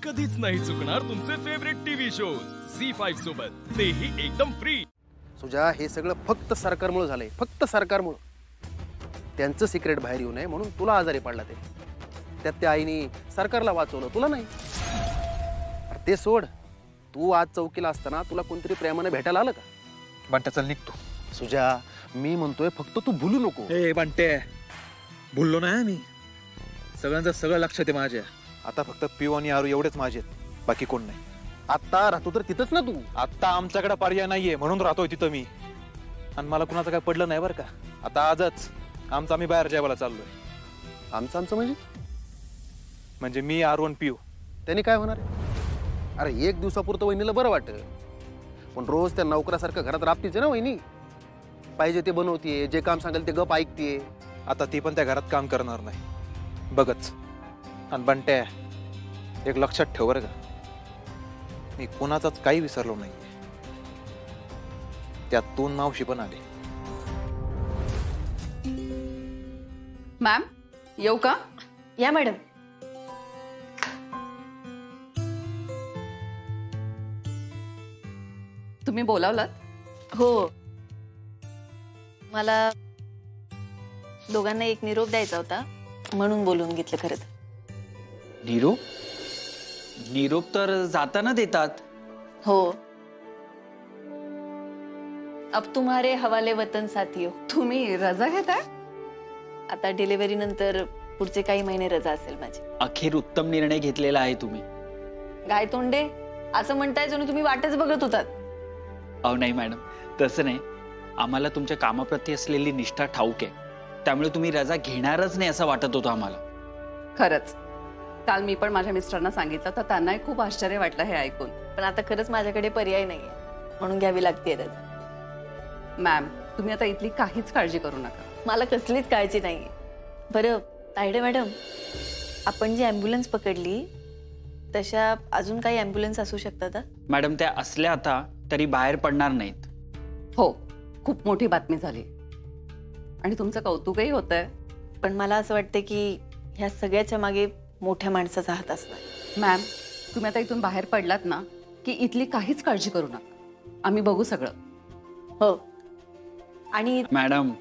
कधीच नाही चुकणार तुमचे फेवरेट टीव्ही शोज झी5 सोबत, तेही एकदम फ्री। सुजा, हे सगळं फक्त सरकारमुळे झालंय, फक्त सरकारमुळे। त्यांचं सिक्रेट बाहेर येऊ नये म्हणून तुला आजारी पडला ते। त्यात त्या आईने सरकारला वाचवलं, तुला नाही। अरे ते सोड, तू आज चौकीला असताना तुला कोणतरी प्रेमाने भेटायला आलं का? बंट्या चल निघतो। सुजा, मी म्हणतोय फक्त तू भुलू नको। ए बंटे, भुललो नाही मी। सगळ्यांचं सगळं लक्षात आहे माझ्या। आता फक्त पिऊ आणि आरू एवढेच माझे, बाकी कोण नाही। आता राहतो तर तिथंच ना तू। आता आमच्याकडे पर्याय नाहीये म्हणून राहतोय तिथं मी। आणि मला कुणाचं काय पडलं नाही बरं का। आता आजच आम्ही बाहेर जेवायला चाललोय। आमचं म्हणजे मी, आरू आणि पिऊ। त्याने काय होणार आहे? अरे एक दिवसापुरतं वहिनीला बरं वाटतं, पण रोज त्या नोकरासारखं घरात राबतीचे ना वहिनी। पाहिजे ते बनवतीये, जे काम सांगेल ते गप ऐकतीये। आता ती पण त्या घरात काम करणार नाही, बघच। आणि बंट्या, एक लक्षात ठेव बरं का, मी कोणाचाच काही विसरलो नाही। त्यात तू मावशी पण आली। मॅम, येऊ का? या मॅडम। तुम्ही बोलावलात? हो, मला दोघांना एक निरोप द्यायचा होता म्हणून बोलून घेतलं। खरं तर निरोप तर जाताना देतात। हो, अब तुम्हारे हवाले वतन साथियो। तुम्ही रजा घेताय? आता डिलिव्हरी नंतर पुढचे काही महिने रजा असेल माझी। अखेर उत्तम निर्णय घेतलेला आहे तुम्ही। गायतोंडे, असं म्हणताय जणू तुम्ही वाटच बघत होतात। अहो नाही मॅडम, तसं नाही। आम्हाला तुमच्या कामाप्रती असलेली निष्ठा ठाऊक आहे, त्यामुळे तुम्ही रजा घेणारच नाही असं वाटत होतं आम्हाला। खरंच, काल मी पण माझ्या मिस्टरांना सांगितलं तर त्यांनाही खूप आश्चर्य वाटलं हे ऐकून। पण आता खरंच माझ्याकडे पर्याय नाहीये म्हणून घ्यावी लागते रजा। मॅम, तुम्ही आता इथली काहीच काळजी करू नका। मला कसलीच काळजी नाहीये। बरं तायडे मॅडम, आपण जी ॲम्ब्युलन्स पकडली तशा अजून काही ॲम्ब्युलन्स असू शकतात? मॅडम, त्या असल्या आता तरी बाहेर पडणार नाहीत। हो, खूप मोठी बातमी झाली आणि तुमचं कौतुकही होतंय। पण मला असं वाटतं की ह्या सगळ्याच्या मागे मोठ्या माणसाचा हात असणार। मॅम, तुम्ही आता इथून बाहेर पडलात ना की इथली काहीच काळजी करू नका, आम्ही बघू सगळं। हो, आणि मॅडम,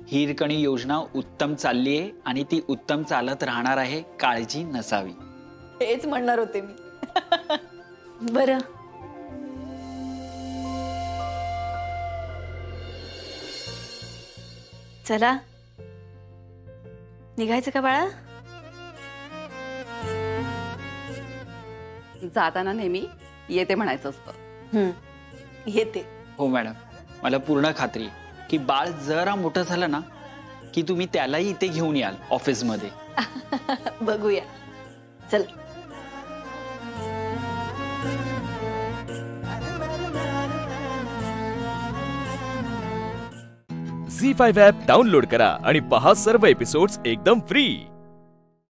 हिरकणी योजना उत्तम चालली आहे आणि ती उत्तम चालत राहणार आहे, काळजी नसावी। हेच म्हणणार होते मी। बरं, चला निघायचं का बाळा? जाताना नेहमी येते म्हणायचं असतं। येते। हो मॅडम, मला पूर्ण खात्री की बाळ जरा मोठं झालं ना की तुम्ही त्यालाही इथे घेऊन याल ऑफिसमध्ये। बघूया, चल। झी5 ॲप डाउनलोड करा आणि पहा सर्व एपिसोड्स एकदम फ्री।